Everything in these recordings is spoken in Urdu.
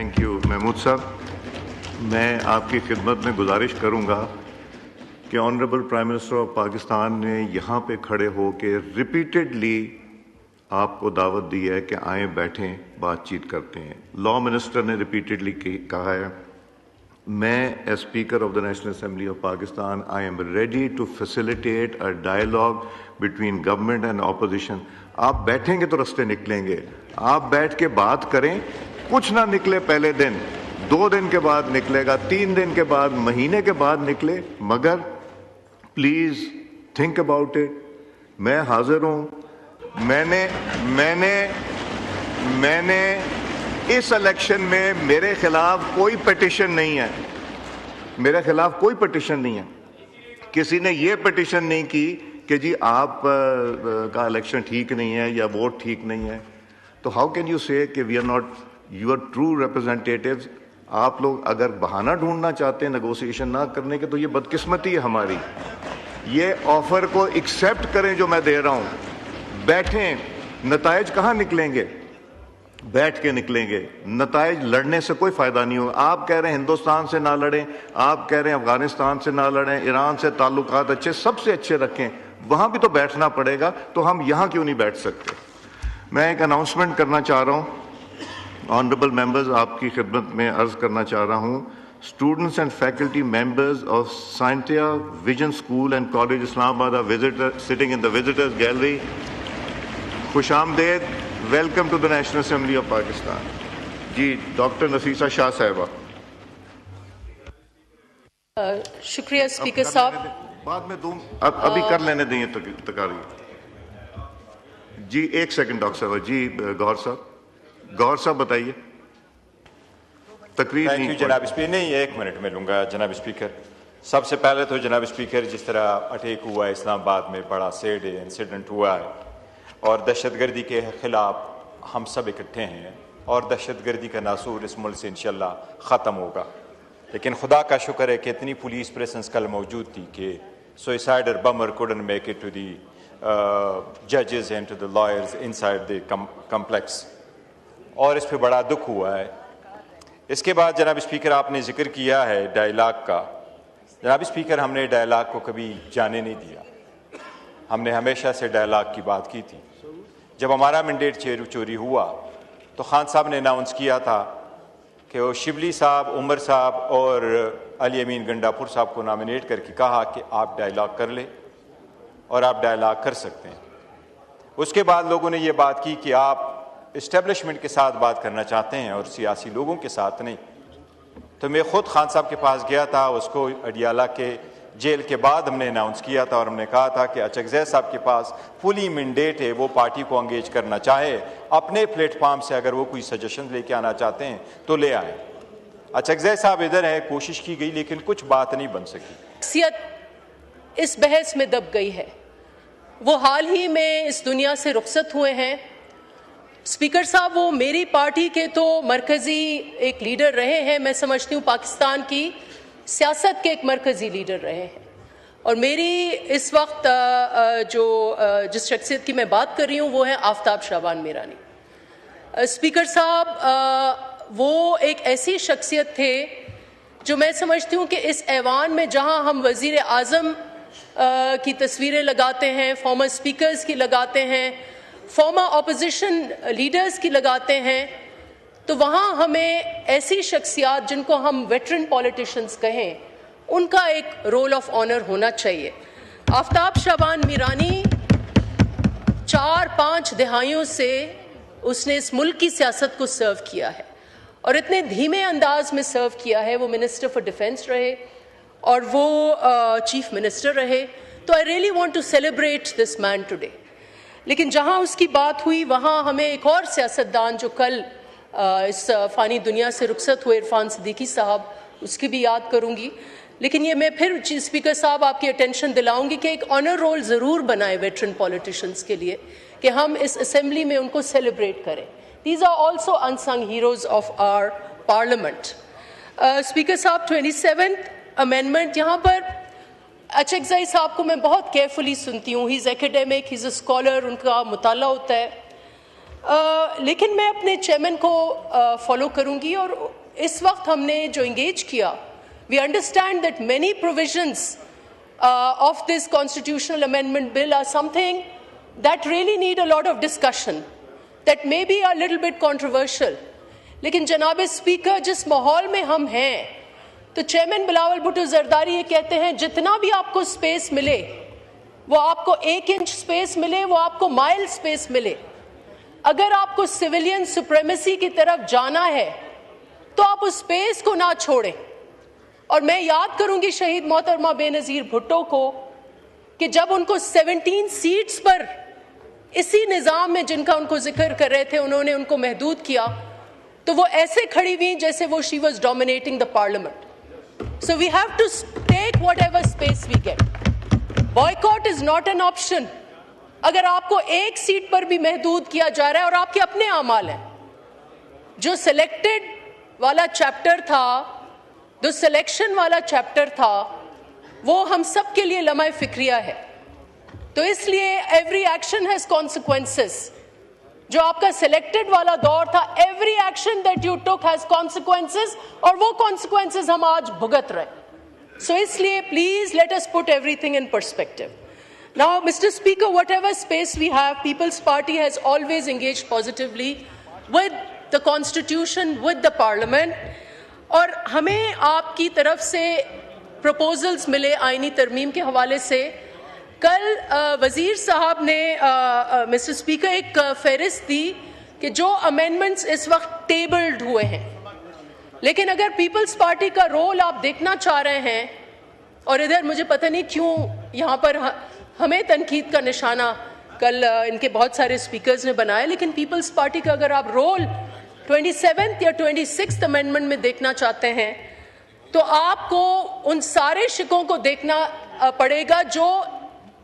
تھینک یو محمود صاحب. میں آپ کی خدمت میں گزارش کروں گا کہ honourable prime minister of Pakistan نے یہاں پہ کھڑے ہو کے ریپیٹڈلی آپ کو دعوت دی ہے کہ آئیں بیٹھیں بات چیت کرتے ہیں. لا منسٹر نے ریپیٹڈلی کہا ہے میں as speaker of the national assembly of Pakistan I am ready to facilitate a dialogue between government and opposition. آپ بیٹھیں گے تو رستے نکلیں گے. آپ بیٹھ کے بات کریں, کچھ نہ نکلے پہلے دن, 2 دن کے بعد نکلے گا, 3 دن کے بعد, مہینے کے بعد نکلے, مگر پلیز تھنک اباؤٹ اٹ. میں حاضر ہوں. میں نے اس الیکشن میں میرے خلاف کوئی پٹیشن نہیں ہے. میرے خلاف کوئی پٹیشن نہیں ہے. کسی نے یہ پٹیشن نہیں کی کہ جی آپ کا الیکشن ٹھیک نہیں ہے یا ووٹ ٹھیک نہیں ہے. تو ہاؤ کین یو سے کہ we are not your true representatives. آپ لوگ اگر بہانہ ڈھونڈنا چاہتے ہیں نیگوسیشن نہ کرنے کے تو یہ بدقسمتی ہے ہماری. یہ آفر کو ایکسیپٹ کریں جو میں دے رہا ہوں. بیٹھیں. نتائج کہاں نکلیں گے؟ بیٹھ کے نکلیں گے. نتائج لڑنے سے کوئی فائدہ نہیں ہوگا. آپ کہہ رہے ہیں ہندوستان سے نہ لڑیں, آپ کہہ رہے ہیں افغانستان سے نہ لڑیں, ایران سے تعلقات سب سے اچھے رکھیں. وہاں بھی تو بیٹھنا پڑے گا, تو ہم یہاں کیوں نہیں بیٹھ سکتے؟ میں ایک اناؤنسمنٹ کرنا چاہ رہا ہوں. آنریبل ممبرز, آپ کی خدمت میں عرض کرنا چاہ رہا ہوں. Students and faculty members of Scientia vision school and college Islamabad visitor sitting in the visitors gallery, خوش آمدید. Welcome to the national assembly of Pakistan. جی ڈاکٹر نفیسہ شاہ صاحبہ. شکریہ اسپیکر صاحب. بعد میں دوں, ابھی کر لینے دیں تقاریر. جی ایک سیکنڈ ڈاکٹر صاحب. جی گوہر صاحب بتائیے. تقریر نہیں جناب اسپیکر. نہیں, 1 منٹ میں لوں گا جناب اسپیکر. سب سے پہلے تو جناب اسپیکر, جس طرح اٹیک ہوا ہے اسلام آباد میں, بڑا سیڈ انسیڈنٹ ہوا ہے, اور دہشت گردی کے خلاف ہم سب اکٹھے ہیں, اور دہشت گردی کا ناسور اس ملک سے انشاءاللہ ختم ہوگا. لیکن خدا کا شکر ہے کہ اتنی پولیس پریزنس کل موجود تھی کہ سوئسائڈر بمر couldn't make it to the judges and to the lawyers inside the complex, اور اس پہ بڑا دکھ ہوا ہے. اس کے بعد جناب اسپیکر آپ نے ذکر کیا ہے ڈائلاگ کا. جناب اسپیکر, ہم نے ڈائلاگ کو کبھی جانے نہیں دیا. ہم نے ہمیشہ سے ڈائلاگ کی بات کی تھی. جب ہمارا مینڈیٹ چوری ہوا تو خان صاحب نے اناؤنس کیا تھا کہ وہ شبلی صاحب, عمر صاحب اور علی امین گنڈاپور صاحب کو نامینیٹ کر کے کہا کہ آپ ڈائلاگ کر لیں, اور آپ ڈائلاگ کر سکتے ہیں. اس کے بعد لوگوں نے یہ بات کی کہ آپ اسٹیبلشمنٹ کے ساتھ بات کرنا چاہتے ہیں اور سیاسی لوگوں کے ساتھ نہیں. تو میں خود خان صاحب کے پاس گیا تھا. اس کو اڈیالہ کے جیل کے بعد ہم نے اناؤنس کیا تھا, اور ہم نے کہا تھا کہ اچکزئی صاحب کے پاس فلی مینڈیٹ ہے, وہ پارٹی کو انگیج کرنا چاہے اپنے پلیٹ فارم سے, اگر وہ کوئی سجیشن لے کے آنا چاہتے ہیں تو لے آئیں. اچکزئی صاحب ادھر ہے, کوشش کی گئی لیکن کچھ بات نہیں بن سکی. شخصیت اس بحث میں دب گئی ہے. وہ حال ہی میں اس دنیا سے رخصت ہوئے ہیں. اسپیکر صاحب, وہ میری پارٹی کے تو مرکزی ایک لیڈر رہے ہیں. میں سمجھتی ہوں پاکستان کی سیاست کے ایک مرکزی لیڈر رہے ہیں. اور میری اس وقت جس شخصیت کی میں بات کر رہی ہوں وہ ہے آفتاب شعبان میرانی. اسپیکر صاحب, وہ ایک ایسی شخصیت تھے جو میں سمجھتی ہوں کہ اس ایوان میں جہاں ہم وزیر اعظم کی تصویریں لگاتے ہیں, فارمر اسپیکرز کی لگاتے ہیں, فارمر اپوزیشن لیڈرز کی لگاتے ہیں, تو وہاں ہمیں ایسی شخصیات جن کو ہم ویٹرن پولیٹیشنز کہیں, ان کا ایک رول آف آنر ہونا چاہیے. آفتاب شعبان میرانی 4-5 دہائیوں سے اس نے اس ملک کی سیاست کو سرو کیا ہے, اور اتنے دھیمے انداز میں سرو کیا ہے. وہ منسٹر فار ڈیفنس رہے اور وہ چیف منسٹر رہے. تو I really want to celebrate this man today. لیکن جہاں اس کی بات ہوئی وہاں ہمیں ایک اور سیاستدان جو کل اس فانی دنیا سے رخصت ہوئے, عرفان صدیقی صاحب, اس کی بھی یاد کروں گی. لیکن یہ میں پھر اسپیکر صاحب آپ کی اٹینشن دلاؤں گی کہ ایک آنر رول ضرور بنائے ویٹرن پولیٹیشینز کے لیے, کہ ہم اس اسمبلی میں ان کو سیلیبریٹ کریں. These are also unsung heroes of our parliament. Speaker صاحب, 27th امینڈمنٹ, یہاں پر اچکزئی صاحب کو میں بہت کیئرفلی سنتی ہوں. ہی از ایکیڈیمک, ہی از اے اسکالر, ان کا مطالعہ ہوتا ہے. لیکن میں اپنے چیئرمین کو فالو کروں گی. اور اس وقت ہم نے جو انگیج کیا, we understand that many provisions of this constitutional amendment bill are something that really need a lot of discussion, that may be a little bit controversial. لیکن جناب اسپیکر, جس ماحول میں ہم ہیں, تو چیئرمین بلاول بھٹو زرداری یہ کہتے ہیں جتنا بھی آپ کو سپیس ملے, وہ آپ کو 1 انچ سپیس ملے, وہ آپ کو مائل سپیس ملے, اگر آپ کو سویلین سپریمیسی کی طرف جانا ہے تو آپ اس سپیس کو نہ چھوڑیں. اور میں یاد کروں گی شہید محترمہ بے نظیر بھٹو کو کہ جب ان کو 17 سیٹس پر اسی نظام میں جن کا ان کو ذکر کر رہے تھے انہوں نے ان کو محدود کیا, تو وہ ایسے کھڑی ہوئی جیسے وہ she was dominating the parliament. So we have to take whatever space we get. Boycott is not an option. اگر آپ کو 1 سیٹ پر بھی محدود کیا جا رہا ہے اور آپ کے اپنے اعمال ہیں, جو سلیکٹڈ والا چیپٹر تھا, جو سلیکشن والا چیپٹر تھا, وہ ہم سب کے لیے لمحہ فکریہ ہے. تو اس لیے ایوری ایکشن ہیز کانسیکوینسز. جو آپ کا سلیکٹڈ والا دور تھا, every action that you tick has consequences, اور وہ کانسیکوینسز ہم آج بھگت رہے. سو اس لیے please late us put everything in perspective. Now, Mr. Speaker, whatever space we have, People's Party has always engaged positively with the Constitution, with the Parliament. اور ہمیں آپ کی طرف سے پروپوزلز ملے آئینی ترمیم کے حوالے سے. کل وزیر صاحب نے مسٹر اسپیکر ایک فہرست دی کہ جو امینڈمنٹس اس وقت ٹیبلڈ ہوئے ہیں, لیکن اگر پیپلز پارٹی کا رول آپ دیکھنا چاہ رہے ہیں, اور ادھر مجھے پتہ نہیں کیوں یہاں پر ہمیں تنقید کا نشانہ کل ان کے بہت سارے اسپیکرز نے بنایا, لیکن پیپلز پارٹی کا اگر آپ رول 27th یا 26th امینڈمنٹ میں دیکھنا چاہتے ہیں تو آپ کو ان سارے شکوں کو دیکھنا پڑے گا جو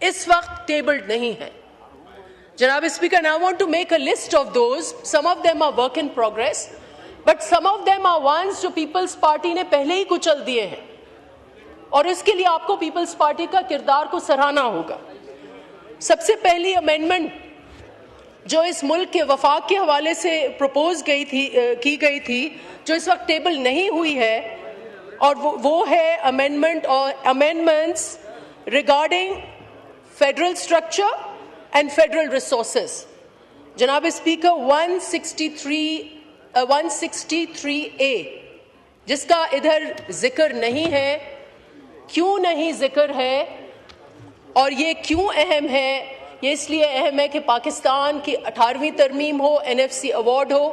اس وقت ٹیبلڈ نہیں ہے. جناب speaker, I want to make a list of those. Some of them are work in progress, but some of them are ones جو پیپلز پارٹی نے پہلے ہی کچل دیے ہیں, اور اس کے لیے آپ کو پیپلز پارٹی کا کردار کو سراہنا ہوگا. سب سے پہلی امینڈمنٹ جو اس ملک کے وفاق کے حوالے سے پروپوز کی گئی تھی, جو اس وقت ٹیبل نہیں ہوئی ہے, اور وہ ہے amendments regarding federal structure and federal resources. جناب اسپیکر, 163A جس کا ادھر ذکر نہیں ہے. کیوں نہیں ذکر ہے, اور یہ کیوں اہم ہے؟ یہ اس لیے اہم ہے کہ پاکستان کی 18ویں ترمیم ہو, NFC award who.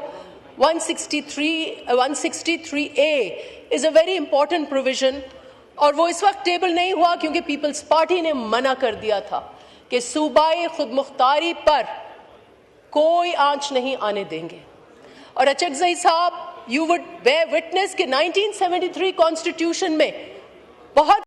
163A is a very important provision, اور وہ اس وقت ٹیبل نہیں ہوا کیونکہ پیپلز پارٹی نے منع کر دیا تھا کہ صوبائی خود مختاری پر کوئی آنچ نہیں آنے دیں گے. اور اچکزئی صاحب, you would bear witness کہ 1973 کانسٹیٹیوشن میں بہت